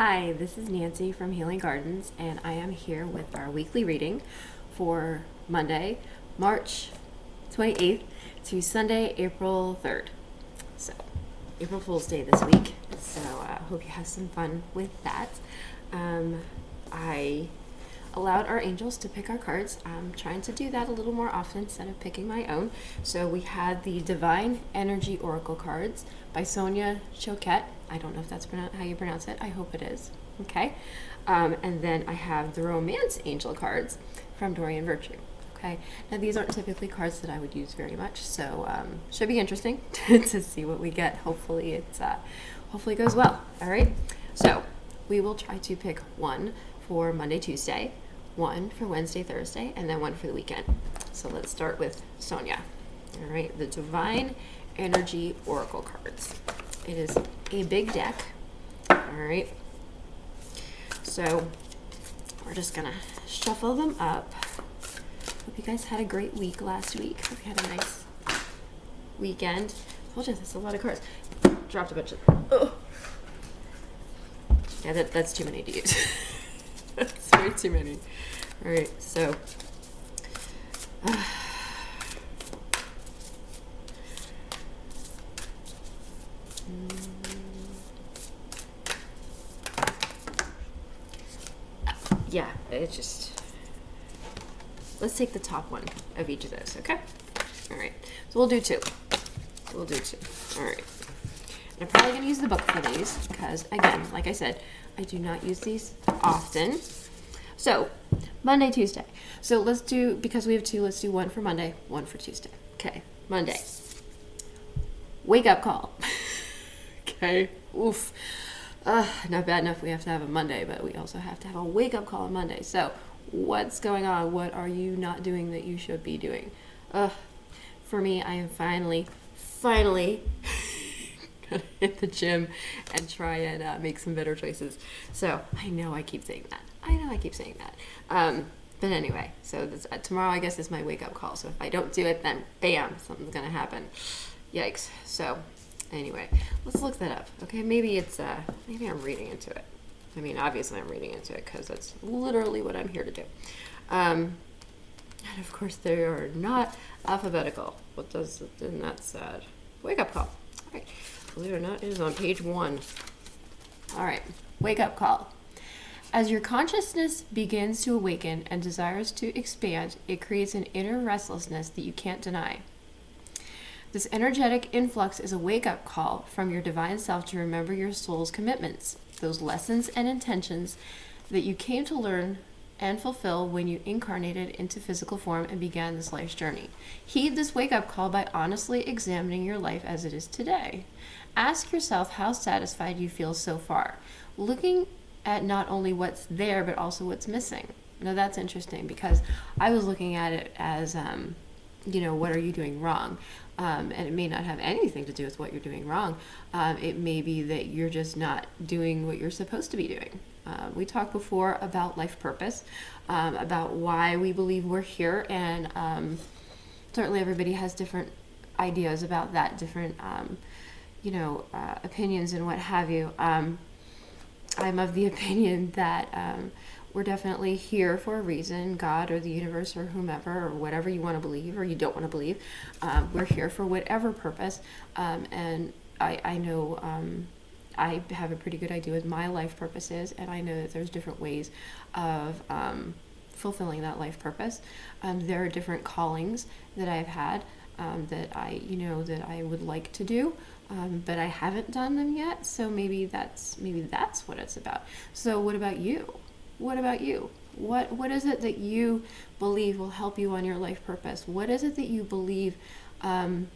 Hi, this is Nancy from Healing Gardens, and I am here with our weekly reading for Monday, March 28th to Sunday, April 3rd. So, April Fool's Day this week, so I hope you have some fun with that. I allowed our angels to pick our cards. I'm trying to do that a little more often instead of picking my own. So we had the Divine Energy Oracle cards by Sonia Choquette. I don't know if that's how you pronounce it. I hope it is. Okay. And then I have the Romance Angel cards from Dorian Virtue. Okay. Now these aren't typically cards that I would use very much, so should be interesting to see what we get. Hopefully it goes well. All right. So we will try to pick one for Monday, Tuesday, one for Wednesday, Thursday, and then one for the weekend. So let's start with Sonia. All right, the Divine Energy Oracle cards. It is a big deck. All right. So we're just gonna shuffle them up. Hope you guys had a great week last week. Hope you had a nice weekend. I told you that's a lot of cards. Dropped a bunch of. Oh. Yeah, that's too many to use. That's way too many. All right, so yeah, it just, let's take the top one of each of those, okay? All right, so we'll do two. All right. And I'm probably going to use the book for these because, again, like I said, I do not use these often. So, Monday, Tuesday. So let's do, because we have two, let's do one for Monday, one for Tuesday. Okay, Monday. Wake up call. Okay, oof. Not bad enough we have to have a Monday, but we also have to have a wake up call on Monday. So, what's going on? What are you not doing that you should be doing? For me, I am finally gonna hit the gym and try and make some better choices. So I know I keep saying that. But anyway, so this, tomorrow I guess is my wake up call. So if I don't do it, then bam, something's gonna happen. Yikes. So anyway, let's look that up. Okay, maybe I'm reading into it. I mean, obviously I'm reading into it because that's literally what I'm here to do. And of course they are not alphabetical. Isn't that sad? Wake up call. All right. Believe it or not, it is on page 1. All right, wake up call. As your consciousness begins to awaken and desires to expand, it creates an inner restlessness that you can't deny. This energetic influx is a wake-up call from your divine self to remember your soul's commitments, those lessons and intentions that you came to learn and fulfill when you incarnated into physical form and began this life's journey. Heed this wake-up call by honestly examining your life as it is today. Ask yourself how satisfied you feel so far, looking at not only what's there, but also what's missing. Now that's interesting because I was looking at it as, what are you doing wrong? And it may not have anything to do with what you're doing wrong. It may be that you're just not doing what you're supposed to be doing. We talked before about life purpose, about why we believe we're here, and certainly everybody has different ideas about that, different opinions and what have you. I'm of the opinion that we're definitely here for a reason. God or the universe or whomever or whatever you want to believe or you don't want to believe. We're here for whatever purpose. And I know I have a pretty good idea what my life purpose is, and I know that there's different ways of fulfilling that life purpose. There are different callings that I've had that I would like to do. But I haven't done them yet, so maybe that's what it's about. So what about you? What is it that you believe will help you on your life purpose? What is it that you believe, not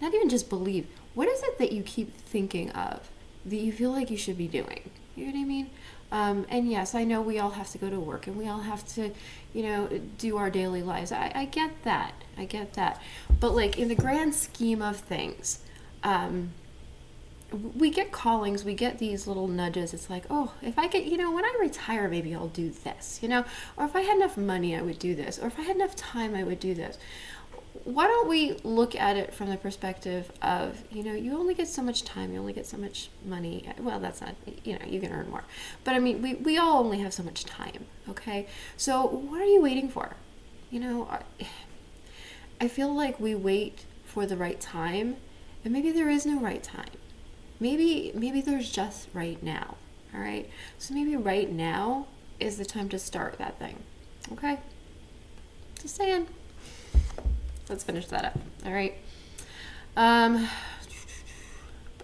even just believe, what is it that you keep thinking of that you feel like you should be doing? You know what I mean? And yes, I know we all have to go to work and we all have to, do our daily lives. I get that. But like in the grand scheme of things, we get callings, we get these little nudges. It's like, oh, if I get, when I retire, maybe I'll do this, or if I had enough money, I would do this, or if I had enough time, I would do this. why don't we look at it from the perspective of, you only get so much time, you only get so much money. Well, that's not, you can earn more. But I mean, we all only have so much time, okay? So what are you waiting for? I feel like we wait for the right time, and maybe there is no right time. Maybe there's just right now, all right? So maybe right now is the time to start that thing, okay? Just saying. Let's finish that up. All right.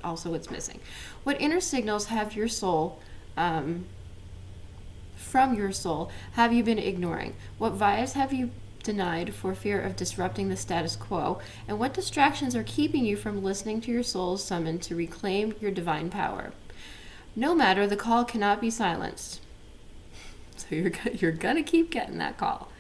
Also, what's missing? What inner signals have your soul, from your soul, have you been ignoring? What vibes have you denied for fear of disrupting the status quo? And what distractions are keeping you from listening to your soul's summon to reclaim your divine power? No matter, the call cannot be silenced. So you're gonna keep getting that call.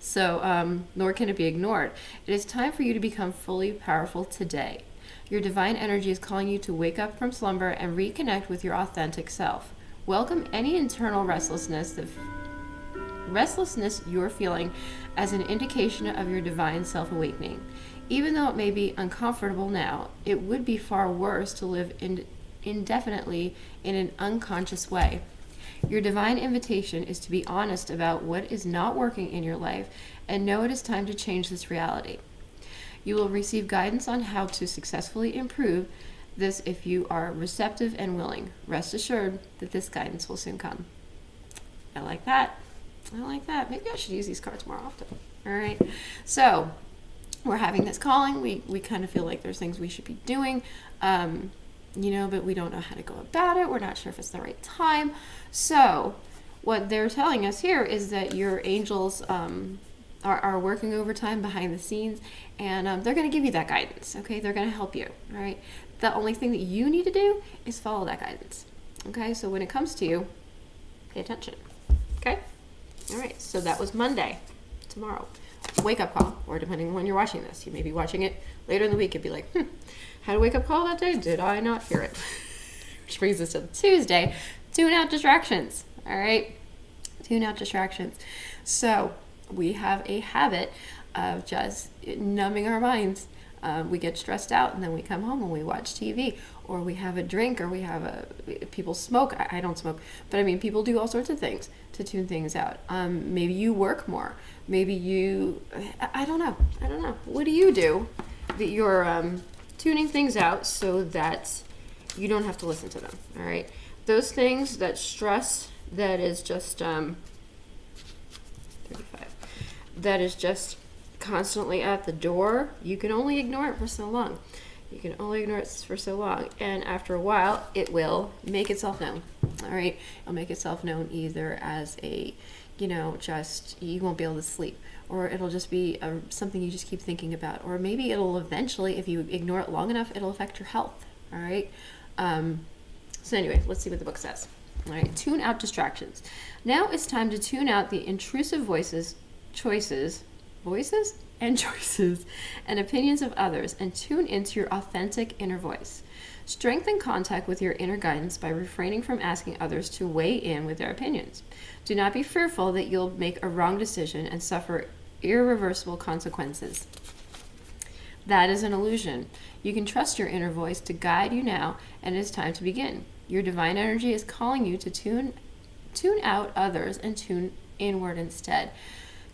So, nor can it be ignored. It is time for you to become fully powerful today. Your divine energy is calling you to wake up from slumber and reconnect with your authentic self. Welcome any internal restlessness you're feeling as an indication of your divine self-awakening. Even though it may be uncomfortable now, it would be far worse to live indefinitely in an unconscious way. Your divine invitation is to be honest about what is not working in your life and know it is time to change this reality. You will receive guidance on how to successfully improve this if you are receptive and willing. Rest assured that this guidance will soon come. I like that. Maybe I should use these cards more often. All right. So we're having this calling. We kind of feel like there's things we should be doing. But we don't know how to go about it. We're not sure if it's the right time. So what they're telling us here is that your angels are working overtime behind the scenes, and they're going to give you that guidance, okay? They're going to help you, all right? The only thing that you need to do is follow that guidance, okay? So when it comes to you, pay attention, okay? All right, so that was Monday. Tomorrow, wake-up call, or depending on when you're watching this. You may be watching it later in the week and be like, had a wake-up call that day? Did I not hear it? Which brings us to Tuesday. Tune out distractions. All right? Tune out distractions. So we have a habit of just numbing our minds. We get stressed out, and then we come home and we watch TV, or we have a drink, or people smoke. I don't smoke, but I mean, people do all sorts of things to tune things out. Maybe you work more. Maybe I don't know. What do you do that you're tuning things out so that you don't have to listen to them? All right. Those things, that stress that is just 35, that is just constantly at the door, you can only ignore it for so long. And after a while, it will make itself known. All right. It'll make itself known either as a, just you won't be able to sleep, or it'll just be something you just keep thinking about, or maybe it'll eventually, if you ignore it long enough, it'll affect your health. All right. So anyway, let's see what the book says. All right. Tune out distractions. Now it's time to tune out the intrusive choices, and opinions of others, and tune into your authentic inner voice. Strengthen contact with your inner guidance by refraining from asking others to weigh in with their opinions. Do not be fearful that you'll make a wrong decision and suffer irreversible consequences. That is an illusion. You can trust your inner voice to guide you now, and it is time to begin. Your divine energy is calling you to tune out others and tune inward instead.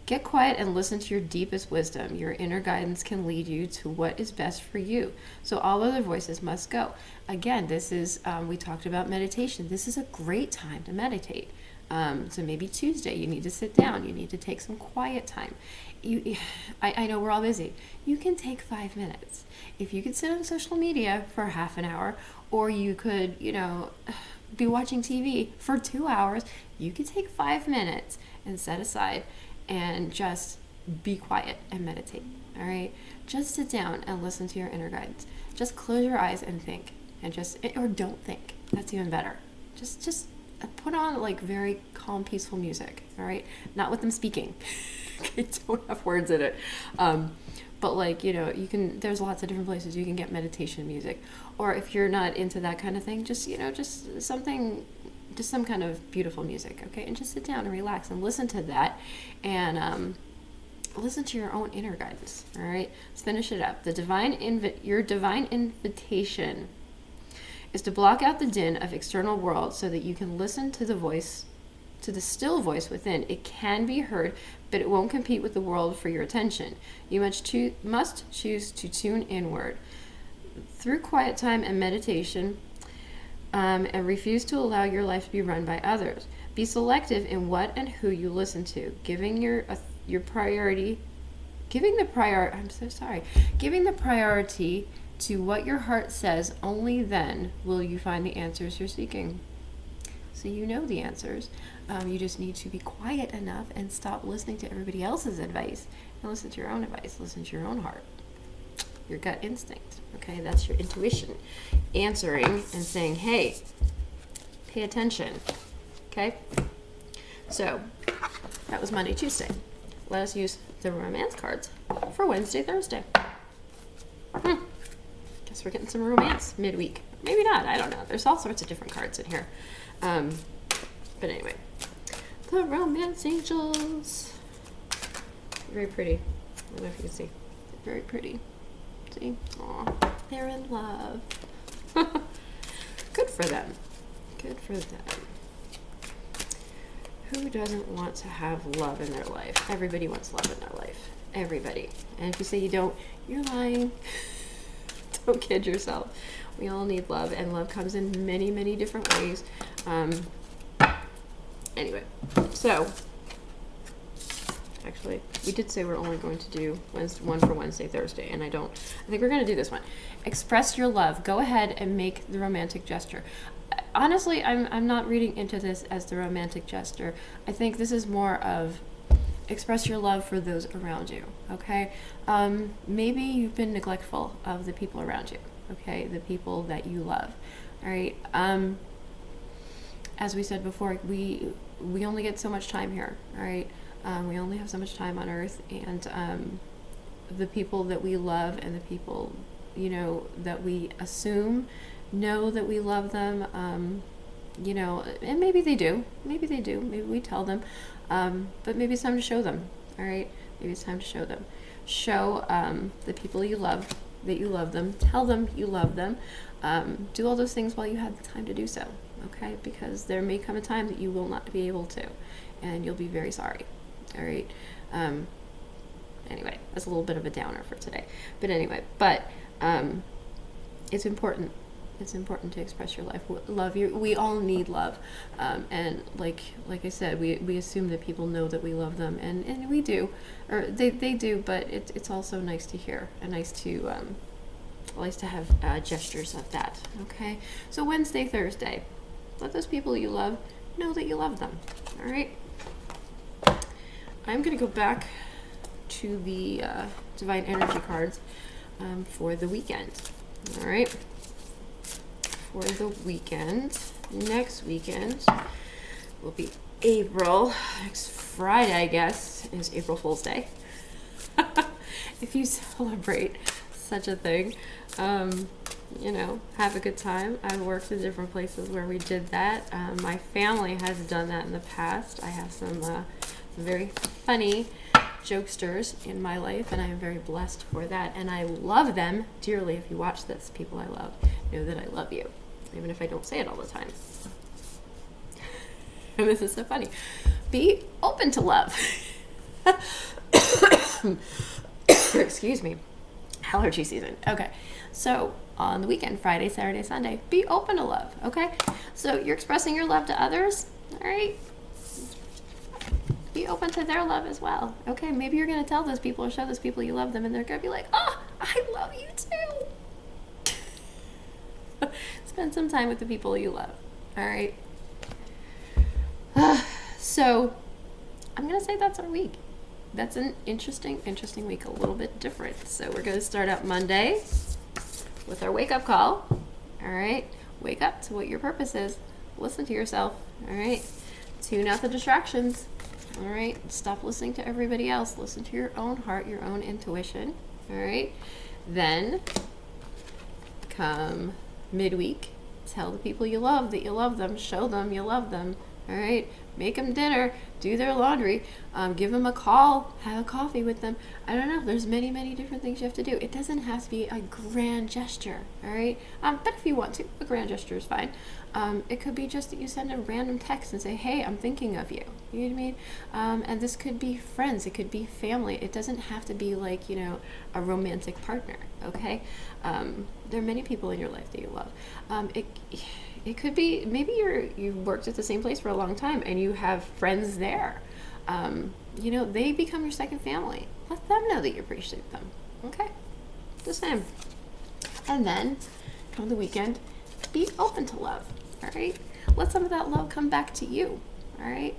Get quiet and listen to your deepest wisdom. Your inner guidance can lead you to what is best for you. So all other voices must go. Again, this is, we talked about meditation. This is a great time to meditate. So maybe Tuesday, you need to sit down. You need to take some quiet time. I know we're all busy. You can take 5 minutes. If you could sit on social media for half an hour, or you could, be watching TV for 2 hours, you could take 5 minutes and set aside and just be quiet and meditate. All right, just sit down and listen to your inner guidance. Just close your eyes and think, or don't think. That's even better. Just put on like very calm, peaceful music. All right, not with them speaking. Okay, don't have words in it. But like, you can, there's lots of different places you can get meditation music. Or if you're not into that kind of thing, just some kind of beautiful music, okay? And just sit down and relax and listen to that. And listen to your own inner guidance. All right, let's finish it up. Your divine invitation is to block out the din of external world so that you can listen to the voice, to the still voice within. It can be heard, but it won't compete with the world for your attention. You must choose to tune inward through quiet time and meditation, and refuse to allow your life to be run by others. Be selective in what and who you listen to, giving the priority to what your heart says. Only then will you find the answers you're seeking. So you know the answers. You just need to be quiet enough and stop listening to everybody else's advice and listen to your own advice. Listen to your own heart, your gut instinct. Okay, that's your intuition answering and saying, hey, pay attention. Okay, so that was Monday, Tuesday. Let us use the romance cards for Wednesday, Thursday. Guess we're getting some romance midweek. Maybe not, I don't know. There's all sorts of different cards in here. But anyway, the romance angels. Very pretty. I don't know if you can see. Very pretty. See? Aw, they're in love. Good for them. Good for them. Who doesn't want to have love in their life? Everybody wants love in their life. Everybody. And if you say you don't, you're lying. Don't kid yourself. We all need love, and love comes in many, many different ways. Anyway, so actually, we did say we're only going to do one for Wednesday, Thursday, and I think we're going to do this one. Express your love. Go ahead and make the romantic gesture. Honestly, I'm not reading into this as the romantic gesture. I think this is more of express your love for those around you, okay? Maybe you've been neglectful of the people around you, okay? The people that you love, all right? As we said before, we only get so much time here, all right? We only have so much time on earth, and the people that we love and the people, that we assume know that we love them, and maybe they do, maybe we tell them, but maybe it's time to show them, all right? Maybe it's time to show them. Show the people you love that you love them. Tell them you love them. Do all those things while you have the time to do so, okay? Because there may come a time that you will not be able to, and you'll be very sorry, all right? Anyway, that's a little bit of a downer for today. But anyway, it's important. It's important to express your life. Love you. We all need love, and like I said, we assume that people know that we love them, and we do, or they do. But it's also nice to hear, and nice to have gestures of that. Okay, so Wednesday, Thursday, let those people you love know that you love them. All right. I'm gonna go back to the divine energy cards for the weekend. All right. For the weekend, next weekend will be April. Next Friday, I guess, is April Fool's Day. If you celebrate such a thing, have a good time. I've worked in different places where we did that. My family has done that in the past. I have some very funny jokesters in my life, and I am very blessed for that. And I love them dearly. If you watch this, people I love, know that I love you, even if I don't say it all the time. And this is so funny. Be open to love. Excuse me. Allergy season. Okay. So on the weekend, Friday, Saturday, Sunday, be open to love. Okay. So you're expressing your love to others. All right. Be open to their love as well. Okay. Maybe you're going to tell those people or show those people you love them, and they're going to be like, oh, I love you too. Spend some time with the people you love. All right. So I'm going to say that's our week. That's an interesting week, a little bit different. So we're going to start out Monday with our wake-up call. All right. Wake up to what your purpose is. Listen to yourself. All right. Tune out the distractions. All right. Stop listening to everybody else. Listen to your own heart, your own intuition. All right. Then come midweek, tell the people you love that you love them. Show them you love them. All right, make them dinner, do their laundry, give them a call, have a coffee with them. I don't know. There's many, many different things you have to do. It doesn't have to be a grand gesture. All right, but if you want to, a grand gesture is fine. It could be just that you send a random text and say, "Hey, I'm thinking of you." You know what I mean? And this could be friends. It could be family. It doesn't have to be like a romantic partner. Okay, there are many people in your life that you love. It could be maybe you've worked at the same place for a long time and you have friends there. They become your second family. Let them know that you appreciate them. Okay, the same. And then come the weekend, be open to love. All right, let some of that love come back to you. All right,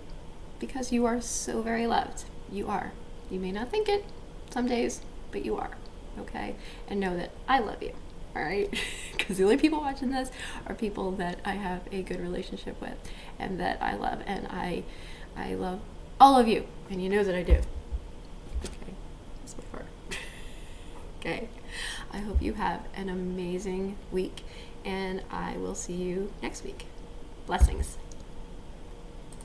because you are so very loved. You are. You may not think it some days, but you are. Okay, and know that I love you. All right, because the only people watching this are people that I have a good relationship with and that I love, and I love all of you, and you know that I do. Okay, that's my part. Okay, I hope you have an amazing week, and I will see you next week. Blessings.